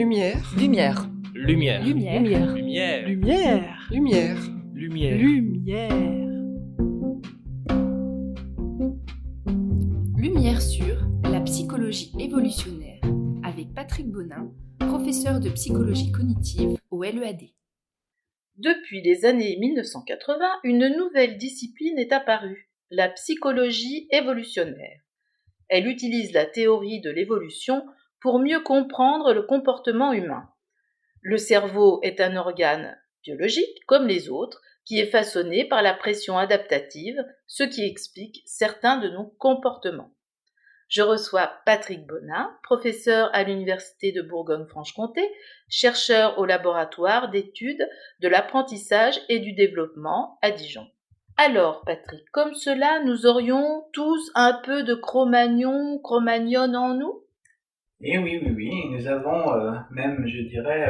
Lumière. Lumière. Lumière. Lumière. Lumière. Lumière. Lumière. Lumière. Lumière. Lumière sur la psychologie évolutionnaire avec Patrick Bonin, professeur de psychologie cognitive au LEAD. Depuis les années 1980, une nouvelle discipline est apparue, la psychologie évolutionnaire. Elle utilise la théorie de l'évolution pour mieux comprendre le comportement humain. Le cerveau est un organe biologique comme les autres qui est façonné par la pression adaptative, ce qui explique certains de nos comportements. Je reçois Patrick Bonin, professeur à l'Université de Bourgogne-Franche-Comté, chercheur au laboratoire d'études de l'apprentissage et du développement à Dijon. Alors, Patrick, comme cela, nous aurions tous un peu de Cro-Magnon en nous ? Et oui, nous avons même, je dirais,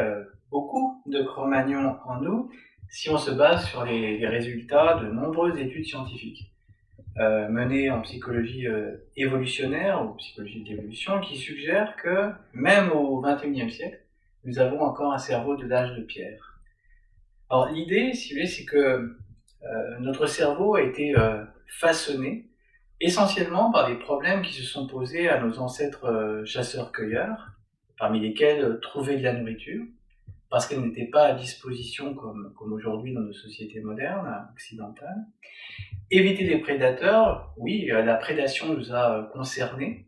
beaucoup de Cro-Magnon en nous si on se base sur les résultats de nombreuses études scientifiques menées en psychologie évolutionnaire ou psychologie de l'évolution qui suggèrent que même au XXIe siècle, nous avons encore un cerveau de l'âge de pierre. Alors l'idée, si vous voulez, c'est que notre cerveau a été façonné essentiellement par des problèmes qui se sont posés à nos ancêtres chasseurs-cueilleurs, parmi lesquels trouver de la nourriture, parce qu'elle n'était pas à disposition comme aujourd'hui dans nos sociétés modernes, occidentales. Éviter les prédateurs, oui, la prédation nous a concernés,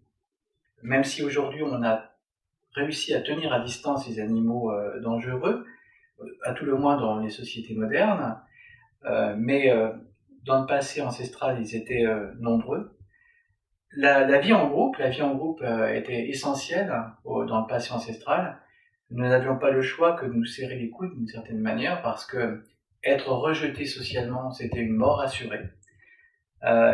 même si aujourd'hui on a réussi à tenir à distance les animaux dangereux, à tout le moins dans les sociétés modernes, mais dans le passé ancestral, ils étaient nombreux. La vie en groupe était essentielle dans le passé ancestral. Nous n'avions pas le choix que de nous serrer les coudes d'une certaine manière parce que être rejeté socialement, c'était une mort assurée.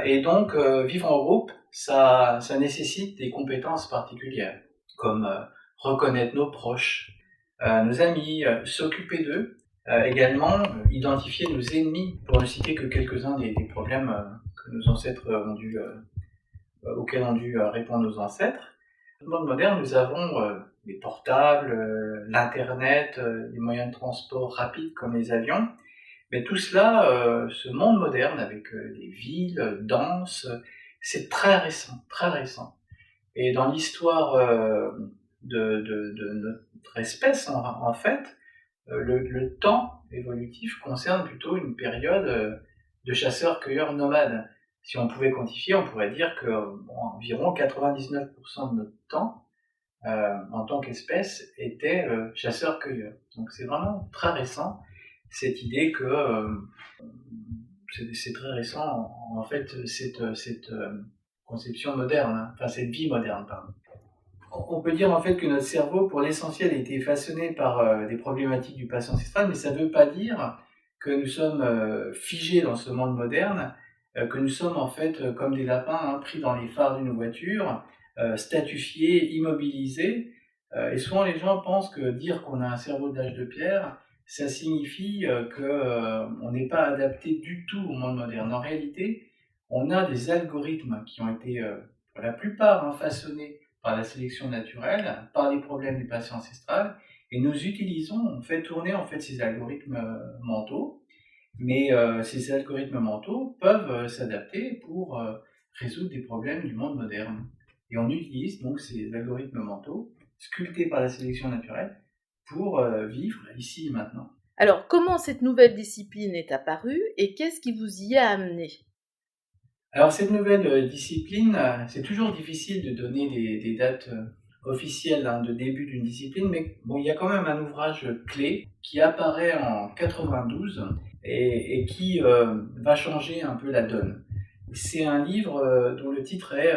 Et donc, vivre en groupe, ça nécessite des compétences particulières, comme reconnaître nos proches, nos amis, s'occuper d'eux, également identifier nos ennemis, pour ne citer que quelques-uns des problèmes que nos ancêtres auxquels ont dû répondre nos ancêtres. Dans le monde moderne, nous avons les portables, l'internet, les moyens de transport rapides comme les avions, mais tout cela, ce monde moderne avec les villes denses, c'est très récent. Et dans l'histoire de notre espèce, en fait, le temps évolutif concerne plutôt une période de chasseurs-cueilleurs nomades. Si on pouvait quantifier, on pourrait dire que environ 99% de notre temps, en tant qu'espèce, était chasseurs-cueilleurs. Donc c'est vraiment très récent, cette idée que c'est très récent, en fait, cette conception moderne, enfin cette vie moderne, pardon. On peut dire en fait que notre cerveau, pour l'essentiel, a été façonné par des problématiques du passé ancestral, mais ça ne veut pas dire que nous sommes figés dans ce monde moderne, que nous sommes en fait comme des lapins pris dans les phares d'une voiture, statufiés, immobilisés. Et souvent les gens pensent que dire qu'on a un cerveau d'âge de pierre, ça signifie qu'on n'est pas adapté du tout au monde moderne. En réalité, on a des algorithmes qui ont été, pour la plupart, façonnés par la sélection naturelle, par les problèmes du passé ancestral, et nous utilisons, on fait tourner en fait ces algorithmes mentaux, mais ces algorithmes mentaux peuvent s'adapter pour résoudre des problèmes du monde moderne. Et on utilise donc ces algorithmes mentaux, sculptés par la sélection naturelle, pour vivre ici et maintenant. Alors, comment cette nouvelle discipline est apparue et qu'est-ce qui vous y a amené ? Alors, cette nouvelle discipline, c'est toujours difficile de donner des dates officielles de début d'une discipline, mais bon, il y a quand même un ouvrage clé qui apparaît en 92 et qui va changer un peu la donne. C'est un livre dont le titre est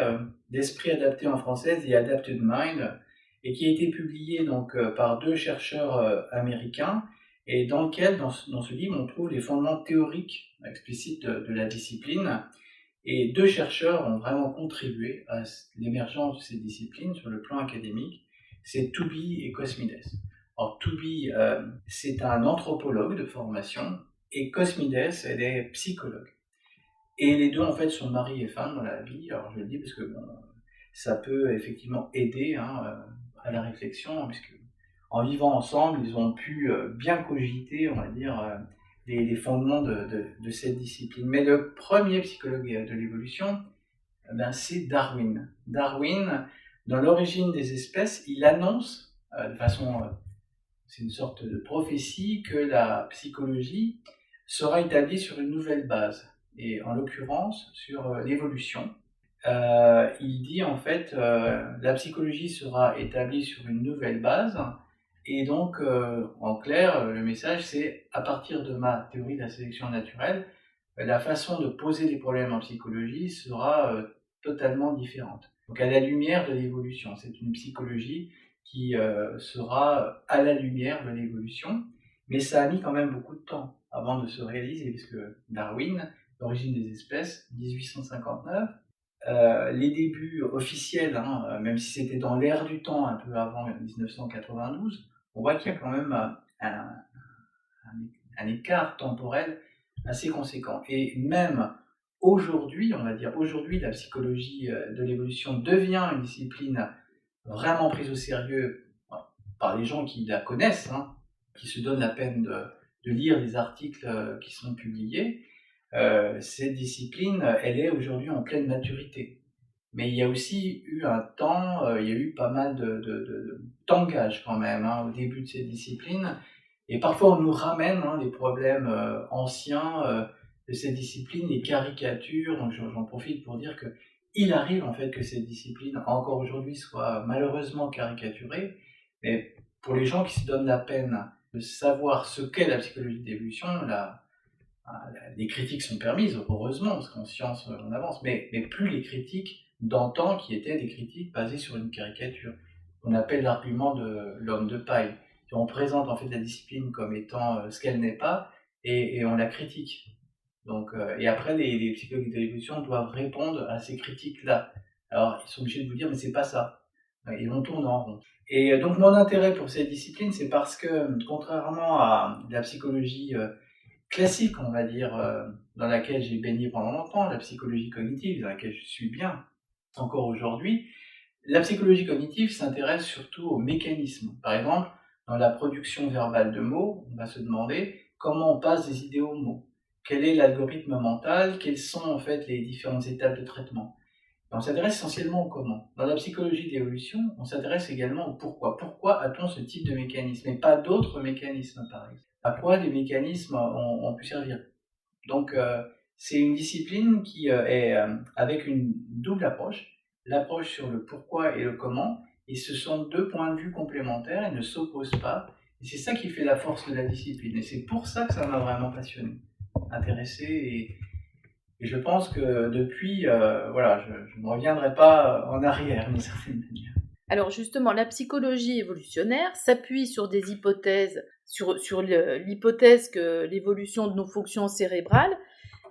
L'esprit adapté en français, The Adapted Mind, et qui a été publié donc par deux chercheurs américains, et dans ce livre, on trouve les fondements théoriques explicites de la discipline. Et deux chercheurs ont vraiment contribué à l'émergence de cette discipline sur le plan académique, c'est Tooby et Cosmides. Alors Tooby, c'est un anthropologue de formation, et Cosmides, elle est psychologue. Et les deux, en fait, sont mari et femme dans la vie. Alors je le dis parce que ça peut effectivement aider à la réflexion, puisque en vivant ensemble, ils ont pu bien cogiter, on va dire, les fondements de cette discipline. Mais le premier psychologue de l'évolution, c'est Darwin. Darwin, dans l'origine des espèces, il annonce de façon, c'est une sorte de prophétie, que la psychologie sera établie sur une nouvelle base, et en l'occurrence sur l'évolution. Il dit en fait, la psychologie sera établie sur une nouvelle base, et donc en clair, le message c'est, à partir de ma théorie de la sélection naturelle, la façon de poser des problèmes en psychologie sera totalement différente. Donc à la lumière de l'évolution, c'est une psychologie qui sera à la lumière de l'évolution, mais ça a mis quand même beaucoup de temps avant de se réaliser, puisque Darwin, l'origine des espèces, 1859, les débuts officiels, même si c'était dans l'air du temps, un peu avant 1992, on voit qu'il y a quand même un écart temporel assez conséquent. Et même aujourd'hui, on va dire aujourd'hui, la psychologie de l'évolution devient une discipline vraiment prise au sérieux par les gens qui la connaissent, qui se donnent la peine de lire les articles qui sont publiés. Cette discipline, elle est aujourd'hui en pleine maturité. Mais il y a aussi eu un temps, il y a eu pas mal d'engagement quand même au début de cette discipline. Et parfois on nous ramène les problèmes anciens de cette discipline, les caricatures. Donc j'en profite pour dire que il arrive en fait que cette discipline, encore aujourd'hui, soit malheureusement caricaturée. Mais pour les gens qui se donnent la peine de savoir ce qu'est la psychologie d'évolution, les critiques sont permises, heureusement, parce qu'en science on avance, mais plus les critiques d'antan qui étaient des critiques basées sur une caricature. On appelle l'argument de l'homme de paille. On présente en fait la discipline comme étant ce qu'elle n'est pas, et on la critique. Donc, et après, les psychologues de l'évolution doivent répondre à ces critiques-là. Alors, ils sont obligés de vous dire, mais c'est pas ça. Et on tourne en rond. Et donc, mon intérêt pour cette discipline, c'est parce que, contrairement à la psychologie classique, on va dire, dans laquelle j'ai baigné pendant longtemps, la psychologie cognitive, dans laquelle je suis bien encore aujourd'hui, la psychologie cognitive s'intéresse surtout aux mécanismes. Par exemple, dans la production verbale de mots, on va se demander comment on passe des idées aux mots. Quel est l'algorithme mental? Quelles sont en fait les différentes étapes de traitement? On s'intéresse essentiellement au comment. Dans la psychologie de l'évolution, on s'intéresse également au pourquoi. Pourquoi a-t-on ce type de mécanisme et pas d'autres mécanismes, par exemple? À quoi les mécanismes ont pu servir? Donc, c'est une discipline qui est avec une double approche. L'approche sur le pourquoi et le comment, et ce sont deux points de vue complémentaires, ils ne s'opposent pas. Et c'est ça qui fait la force de la discipline. Et c'est pour ça que ça m'a vraiment passionné, intéressé, et je pense que depuis, je ne reviendrai pas en arrière d'une certaine manière. Alors justement, la psychologie évolutionnaire s'appuie sur des hypothèses, sur l'hypothèse que l'évolution de nos fonctions cérébrales,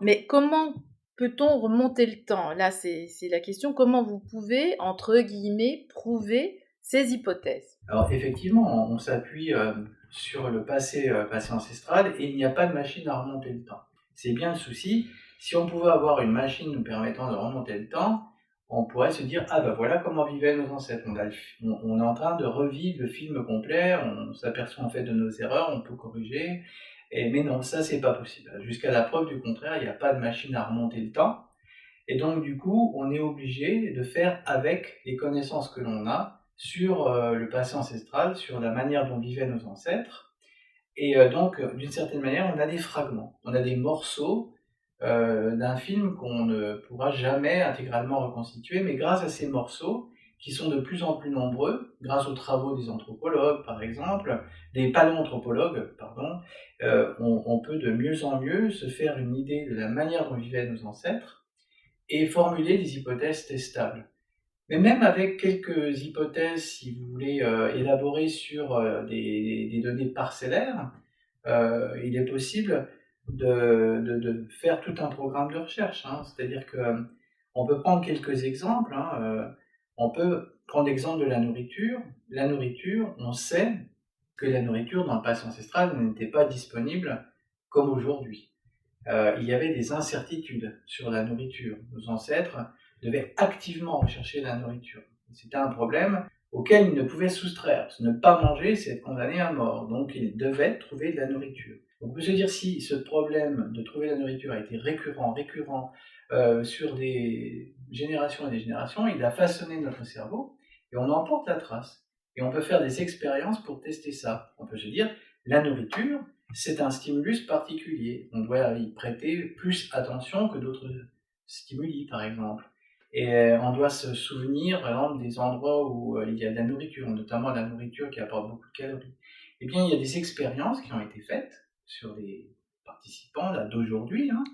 mais comment peut-on remonter le temps? Là, c'est la question, comment vous pouvez, entre guillemets, prouver ces hypothèses? Alors effectivement, on s'appuie sur le passé ancestral, et il n'y a pas de machine à remonter le temps. C'est bien le souci. Si on pouvait avoir une machine nous permettant de remonter le temps, on pourrait se dire, voilà comment vivaient nos ancêtres. On est en train de revivre le film complet, on s'aperçoit en fait de nos erreurs, on peut corriger, mais non, ça c'est pas possible. Jusqu'à la preuve du contraire, il n'y a pas de machine à remonter le temps, et donc du coup, on est obligé de faire avec les connaissances que l'on a sur le passé ancestral, sur la manière dont vivaient nos ancêtres, et donc d'une certaine manière, on a des fragments, on a des morceaux d'un film qu'on ne pourra jamais intégralement reconstituer, mais grâce à ces morceaux, qui sont de plus en plus nombreux, grâce aux travaux des anthropologues par exemple, des paléanthropologues, on peut de mieux en mieux se faire une idée de la manière dont vivaient nos ancêtres et formuler des hypothèses testables. Mais même avec quelques hypothèses, si vous voulez élaborer sur des données parcellaires, il est possible de faire tout un programme de recherche. C'est-à-dire qu'on peut prendre quelques exemples. On peut prendre l'exemple de la nourriture. La nourriture, on sait que la nourriture dans le passé ancestral n'était pas disponible comme aujourd'hui. Il y avait des incertitudes sur la nourriture. Nos ancêtres devaient activement rechercher la nourriture. C'était un problème auquel il ne pouvait se soustraire. Parce que ne pas manger, c'est être condamné à mort. Donc il devait trouver de la nourriture. Donc, on peut se dire, si ce problème de trouver la nourriture a été récurrent, sur des générations et des générations, il a façonné notre cerveau et on en porte la trace. Et on peut faire des expériences pour tester ça. On peut se dire, la nourriture, c'est un stimulus particulier. On doit y prêter plus attention que d'autres stimuli, par exemple. Et on doit se souvenir, par exemple, des endroits où il y a de la nourriture, notamment la nourriture qui apporte beaucoup de calories. Eh bien, il y a des expériences qui ont été faites sur des participants là, d'aujourd'hui, hein,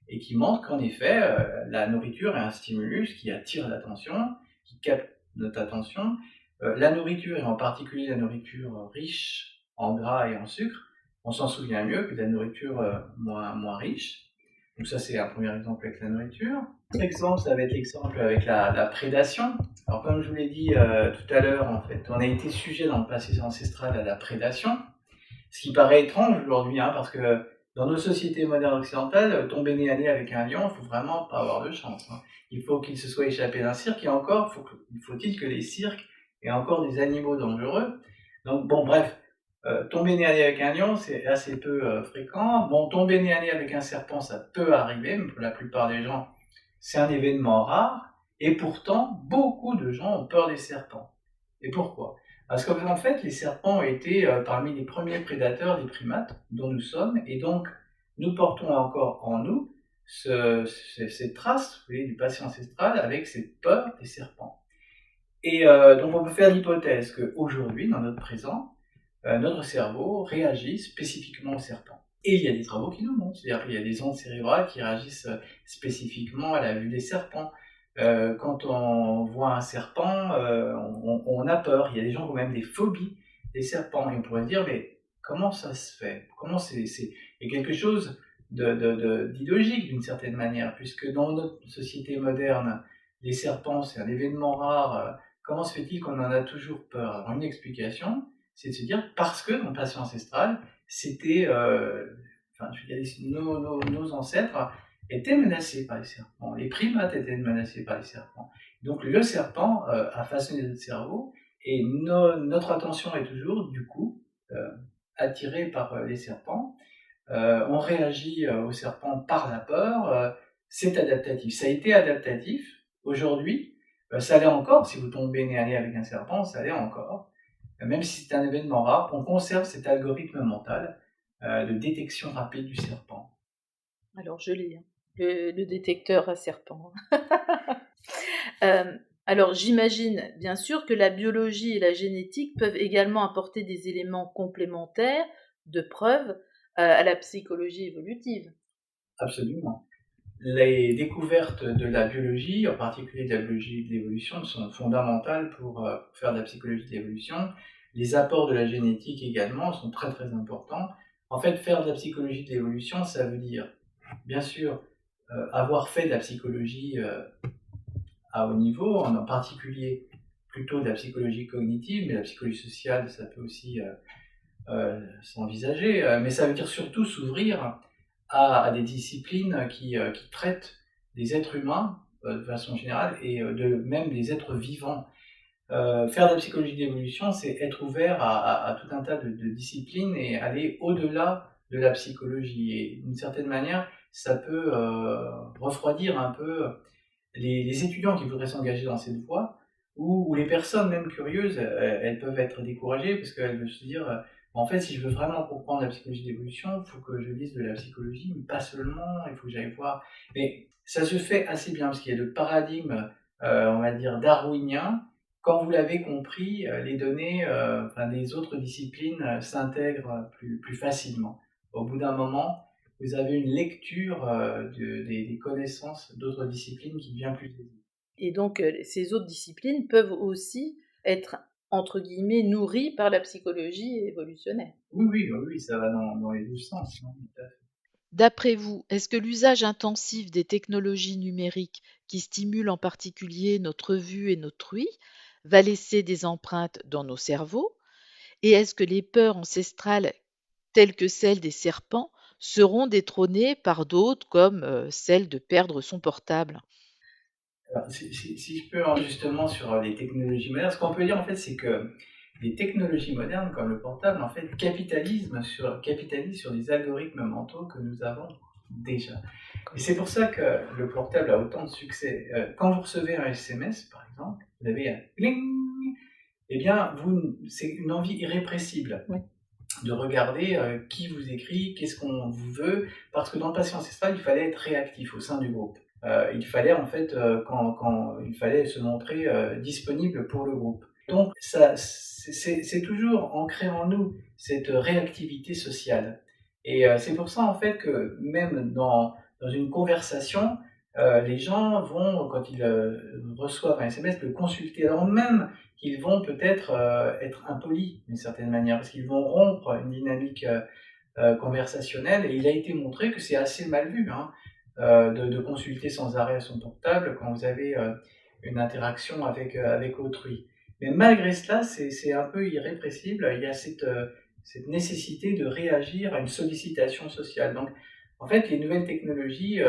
et qui montrent qu'en effet, la nourriture est un stimulus qui attire l'attention, qui capte notre attention. La nourriture, et en particulier la nourriture riche en gras et en sucre, on s'en souvient mieux que de la nourriture moins riche. Donc ça, c'est un premier exemple avec la nourriture. Autre exemple, ça va être l'exemple avec la prédation. Alors comme je vous l'ai dit tout à l'heure, en fait, on a été sujet dans le passé ancestral à la prédation, ce qui paraît étrange aujourd'hui, hein, parce que dans nos sociétés modernes occidentales, tomber nez à nez avec un lion, il ne faut vraiment pas avoir de chance. Hein. Il faut qu'il se soit échappé d'un cirque, et encore, faut-il que les cirques aient encore des animaux dangereux. Donc bon, bref, tomber nez à nez avec un lion, c'est assez peu fréquent. Bon, tomber nez à nez avec un serpent, ça peut arriver, mais pour la plupart des gens, c'est un événement rare, et pourtant, beaucoup de gens ont peur des serpents. Et pourquoi ? Parce qu'en fait, les serpents ont été parmi les premiers prédateurs des primates dont nous sommes, et donc nous portons encore en nous cette trace, vous voyez, du passé ancestral avec cette peur des serpents. Et donc on peut faire l'hypothèse qu'aujourd'hui, dans notre présent, notre cerveau réagit spécifiquement aux serpents. Et il y a des travaux qui nous montrent, c'est-à-dire qu'il y a des ondes cérébrales qui réagissent spécifiquement à la vue des serpents. Quand on voit un serpent, on a peur. Il y a des gens qui ont même des phobies des serpents. Et on pourrait se dire, mais comment ça se fait ? Il y a quelque chose d'idéologique d'une certaine manière, puisque dans notre société moderne, les serpents, c'est un événement rare. Comment se fait-il qu'on en a toujours peur ? Alors une explication, c'est de se dire, parce que dans le passé ancestral, c'était, nos ancêtres étaient menacés par les serpents, les primates étaient menacés par les serpents. Donc le serpent a façonné notre cerveau, et notre attention est toujours, du coup, attirée par les serpents. On réagit aux serpents par la peur, c'est adaptatif. Ça a été adaptatif. Aujourd'hui, ça l'est encore. Si vous tombez nez à nez avec un serpent, ça l'est encore. Même si c'est un événement rare, on conserve cet algorithme mental de détection rapide du serpent. Alors je lis, hein, le détecteur à serpent. Alors j'imagine bien sûr que la biologie et la génétique peuvent également apporter des éléments complémentaires de preuve à la psychologie évolutive. Absolument. Les découvertes de la biologie, en particulier de la biologie de l'évolution, sont fondamentales pour faire de la psychologie de l'évolution. Les apports de la génétique également sont très très importants. En fait, faire de la psychologie de l'évolution, ça veut dire, bien sûr, avoir fait de la psychologie à haut niveau, en particulier plutôt de la psychologie cognitive, mais la psychologie sociale, ça peut aussi s'envisager. Mais ça veut dire surtout s'ouvrir à des disciplines qui traitent des êtres humains de façon générale et même des êtres vivants. Faire de la psychologie d'évolution, c'est être ouvert à tout un tas de disciplines et aller au-delà de la psychologie. Et d'une certaine manière, ça peut refroidir un peu les étudiants qui voudraient s'engager dans cette voie, ou les personnes même curieuses, elles peuvent être découragées parce qu'elles veulent se dire en fait, si je veux vraiment comprendre la psychologie d'évolution, il faut que je lise de la psychologie, mais pas seulement, il faut que j'aille voir. Mais ça se fait assez bien, parce qu'il y a le paradigme, on va dire, darwinien. Quand vous l'avez compris, les données des autres disciplines s'intègrent plus facilement. Au bout d'un moment, vous avez une lecture des connaissances d'autres disciplines qui devient plus aisée. Et donc, ces autres disciplines peuvent aussi être entre guillemets, nourris par la psychologie évolutionnaire. Oui, ça va dans les deux sens. Hein, tout à fait. D'après vous, est-ce que l'usage intensif des technologies numériques qui stimulent en particulier notre vue et notre ouïe va laisser des empreintes dans nos cerveaux? Et est-ce que les peurs ancestrales telles que celles des serpents seront détrônées par d'autres comme celle de perdre son portable? Alors, si je peux justement sur les technologies modernes, ce qu'on peut dire en fait, c'est que les technologies modernes, comme le portable, en fait, capitalisent sur des algorithmes mentaux que nous avons déjà. Et c'est pour ça que le portable a autant de succès. Quand vous recevez un SMS, par exemple, vous avez un pling, eh bien, c'est une envie irrépressible. Oui. De regarder qui vous écrit, qu'est-ce qu'on vous veut, parce que dans le passé ancestral, il fallait être réactif au sein du groupe. Il fallait en fait, quand il fallait se montrer disponible pour le groupe. Donc, c'est toujours ancré en nous, cette réactivité sociale. Et c'est pour ça en fait que même dans une conversation, les gens vont, quand ils reçoivent un SMS, le consulter. Alors même qu'ils vont peut-être être impolis d'une certaine manière, parce qu'ils vont rompre une dynamique conversationnelle. Et il a été montré que c'est assez mal vu de consulter sans arrêt son portable quand vous avez une interaction avec autrui. Mais malgré cela, c'est un peu irrépressible. Il y a cette nécessité de réagir à une sollicitation sociale. Donc, en fait, les nouvelles technologies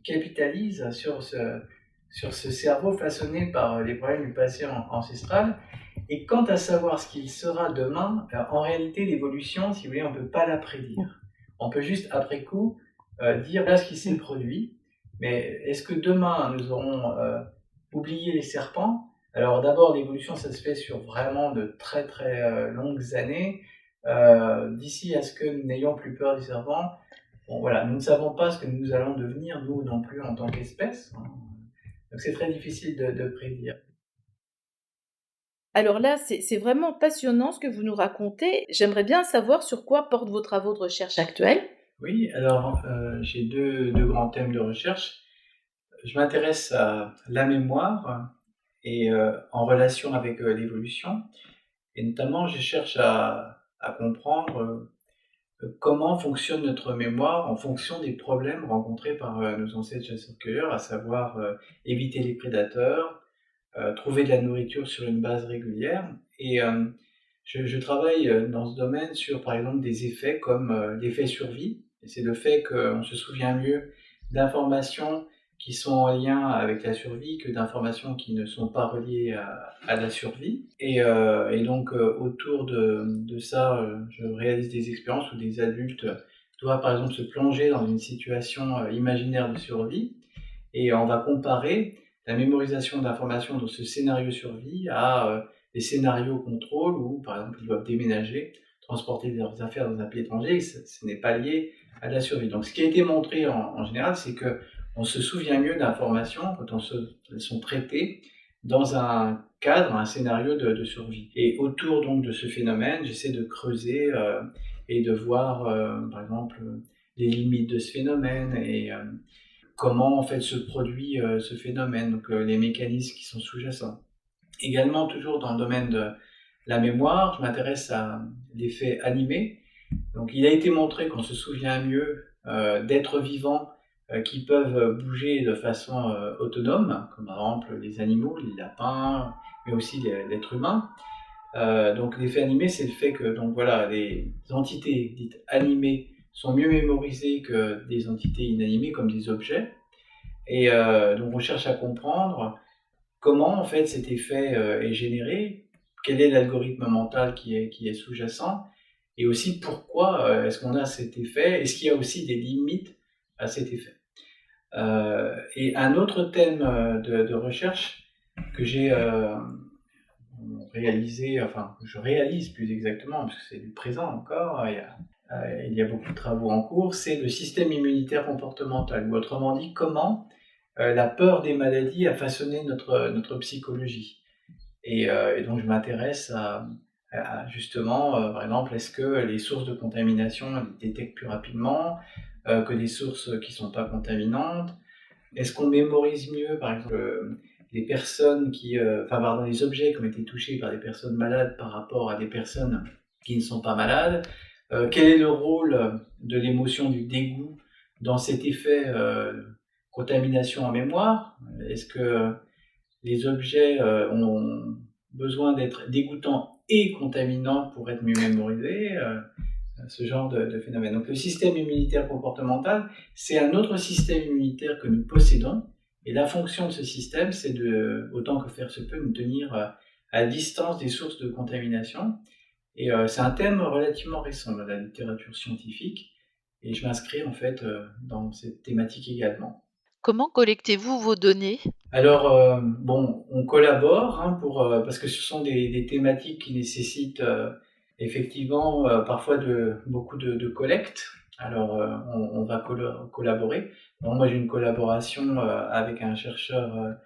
capitalisent sur ce cerveau façonné par les problèmes du passé ancestral. Et quant à savoir ce qu'il sera demain, en réalité, l'évolution, si vous voulez, on ne peut pas la prédire. On peut juste, après coup, dire là ce qui s'est produit. Mais est-ce que demain, nous aurons oublié les serpents ? Alors d'abord, l'évolution, ça se fait sur vraiment de très très longues années. D'ici à ce que nous n'ayons plus peur des serpents, bon, voilà, nous ne savons pas ce que nous allons devenir, nous non plus, en tant qu'espèce. Donc c'est très difficile de prédire. Alors là, c'est vraiment passionnant ce que vous nous racontez. J'aimerais bien savoir sur quoi portent vos travaux de recherche actuels. Oui, alors j'ai deux grands thèmes de recherche. Je m'intéresse à la mémoire et en relation avec l'évolution. Et notamment, je cherche à comprendre comment fonctionne notre mémoire en fonction des problèmes rencontrés par nos ancêtres chasseurs-cueilleurs, à savoir éviter les prédateurs, trouver de la nourriture sur une base régulière. Et je travaille dans ce domaine sur, par exemple, des effets comme l'effet survie. Et c'est le fait qu'on se souvient mieux d'informations qui sont en lien avec la survie que d'informations qui ne sont pas reliées à la survie. Et donc, autour de ça, je réalise des expériences où des adultes doivent, par exemple, se plonger dans une situation imaginaire de survie. Et on va comparer la mémorisation d'informations dans ce scénario survie à des scénarios contrôle où, par exemple, ils doivent déménager, transporter leurs affaires dans un pays étranger, et ce n'est pas lié à la survie. Donc, ce qui a été montré en général, c'est que on se souvient mieux d'informations quand elles sont traitées dans un cadre, un scénario de survie. Et autour donc de ce phénomène, j'essaie de creuser et de voir, par exemple, les limites de ce phénomène et comment en fait se produit ce phénomène, donc les mécanismes qui sont sous-jacents. Également, toujours dans le domaine de la mémoire, je m'intéresse à l'effet animé. Donc, il a été montré qu'on se souvient mieux d'êtres vivants qui peuvent bouger de façon autonome, comme par exemple les animaux, les lapins, mais aussi l'être humain. Donc l'effet animé, c'est le fait que donc, voilà, les entités dites animées sont mieux mémorisées que des entités inanimées, comme des objets. Et donc on cherche à comprendre comment en fait cet effet est généré, quel est l'algorithme mental qui est sous-jacent, et aussi pourquoi est-ce qu'on a cet effet, est-ce qu'il y a aussi des limites à cet effet. Et un autre thème de recherche que j'ai réalisé, enfin que je réalise plus exactement, parce que c'est du présent encore, il y a beaucoup de travaux en cours, c'est le système immunitaire comportemental, ou autrement dit, comment la peur des maladies a façonné notre psychologie. Et donc je m'intéresse à justement, par exemple, est-ce que les sources de contamination elles détectent plus rapidement que des sources qui ne sont pas contaminantes? Est-ce qu'on mémorise mieux, par exemple, les personnes les objets qui ont été touchés par des personnes malades par rapport à des personnes qui ne sont pas malades? Quel est le rôle de l'émotion du dégoût dans cet effet contamination en mémoire? Est-ce que les objets ont besoin d'être dégoûtants et contaminants pour être mieux mémorisés? Ce genre de phénomène. Donc le système immunitaire comportemental, c'est un autre système immunitaire que nous possédons Et la fonction de ce système, c'est de, autant que faire se peut, nous tenir à distance des sources de contamination. Et c'est un thème relativement récent dans la littérature scientifique. Et je m'inscris en fait dans cette thématique également. Comment collectez-vous vos données? Alors, on collabore parce que ce sont des thématiques qui nécessitent effectivement parfois beaucoup de collecte. Alors, on va collaborer. Donc, moi, j'ai une collaboration avec un chercheur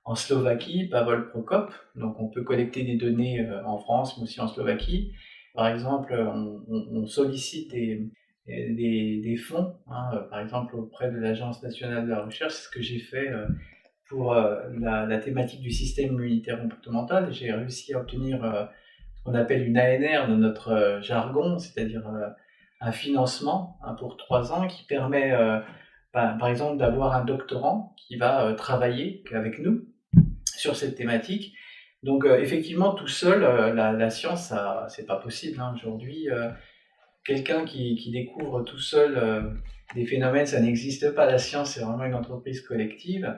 en Slovaquie, Pavol Prokop. Donc, on peut collecter des données en France, mais aussi en Slovaquie. Par exemple, on sollicite des fonds, par exemple auprès de l'Agence nationale de la recherche. C'est ce que j'ai fait pour la thématique du système immunitaire comportemental. J'ai réussi à obtenir ce qu'on appelle une ANR dans notre jargon, c'est-à-dire un financement pour 3 ans qui permet, par exemple, d'avoir un doctorant qui va travailler avec nous sur cette thématique. Donc, effectivement, tout seul, la science, c'est pas possible aujourd'hui. Quelqu'un qui découvre tout seul des phénomènes, ça n'existe pas. La science, c'est vraiment une entreprise collective.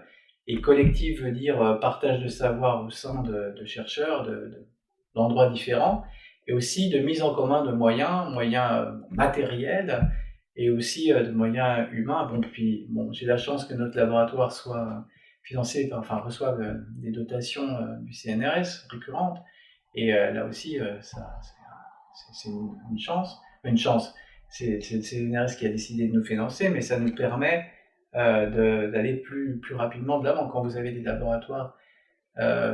Et collective veut dire partage de savoir au sein de chercheurs, d'endroits différents, et aussi de mise en commun de moyens matériels, et aussi de moyens humains. J'ai la chance que notre laboratoire soit financé, reçoive des dotations du CNRS récurrentes. Et là aussi, c'est une chance. C'est le CNRS qui a décidé de nous financer, mais ça nous permet d'aller plus rapidement de l'avant. Quand vous avez des laboratoires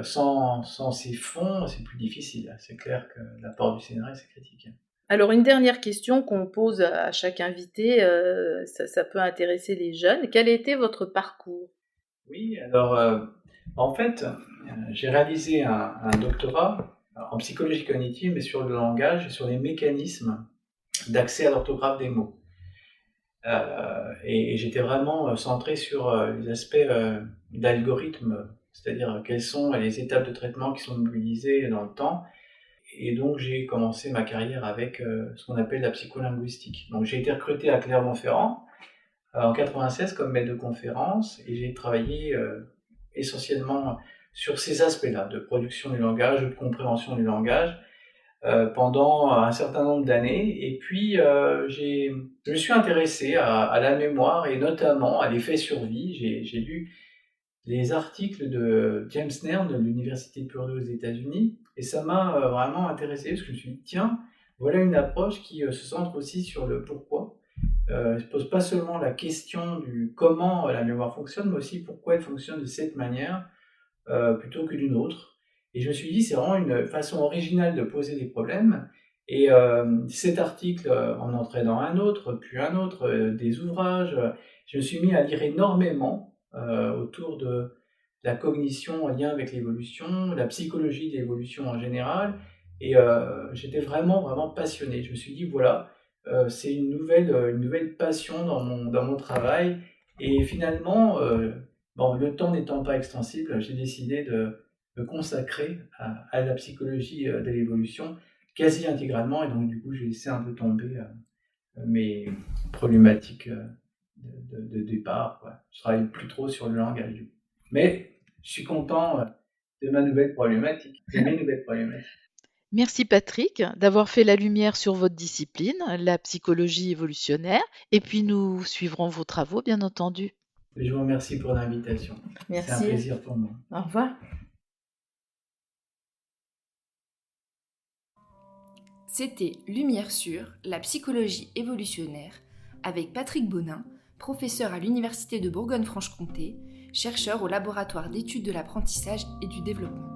sans ces fonds, c'est plus difficile. C'est clair que l'apport du CNRS est critique. Alors, une dernière question qu'on pose à chaque invité, ça peut intéresser les jeunes. Quel était votre parcours? Oui, alors, en fait, j'ai réalisé un doctorat en psychologie cognitive, mais sur le langage et sur les mécanismes d'accès à l'orthographe des mots. Et j'étais vraiment centré sur les aspects d'algorithme, c'est-à-dire quelles sont les étapes de traitement qui sont mobilisées dans le temps. Et donc j'ai commencé ma carrière avec ce qu'on appelle la psycholinguistique. Donc j'ai été recruté à Clermont-Ferrand en 96 comme maître de conférence, et j'ai travaillé essentiellement sur ces aspects-là, de production du langage, de compréhension du langage, pendant un certain nombre d'années. Et puis je me suis intéressé à la mémoire et notamment à l'effet survie. J'ai lu les articles de James Nairn de l'Université de Purdue aux États-Unis, et ça m'a vraiment intéressé, parce que je me suis dit, tiens, voilà une approche qui se centre aussi sur le pourquoi. Ne se pose pas seulement la question du comment la mémoire fonctionne, mais aussi pourquoi elle fonctionne de cette manière plutôt que d'une autre. Et je me suis dit, c'est vraiment une façon originale de poser des problèmes. Et cet article en entraînant un autre, puis un autre, des ouvrages, je me suis mis à lire énormément autour de la cognition en lien avec l'évolution, la psychologie de l'évolution en général. Et j'étais vraiment passionné. Je me suis dit, voilà, c'est une nouvelle passion dans mon travail. Et finalement, le temps n'étant pas extensible, j'ai décidé de me consacrer à la psychologie de l'évolution quasi intégralement. Et donc, du coup, j'ai laissé un peu tomber mes problématiques de départ. Je ne travaille plus trop sur le langage. Mais je suis content de mes nouvelles problématiques. Merci Patrick d'avoir fait la lumière sur votre discipline, la psychologie évolutionnaire, et puis nous suivrons vos travaux, bien entendu. Je vous remercie pour l'invitation. Merci. C'est un plaisir pour moi. Au revoir. C'était Lumière sur la psychologie évolutionnaire avec Patrick Bonin, professeur à l'Université de Bourgogne-Franche-Comté, chercheur au laboratoire d'études de l'apprentissage et du développement.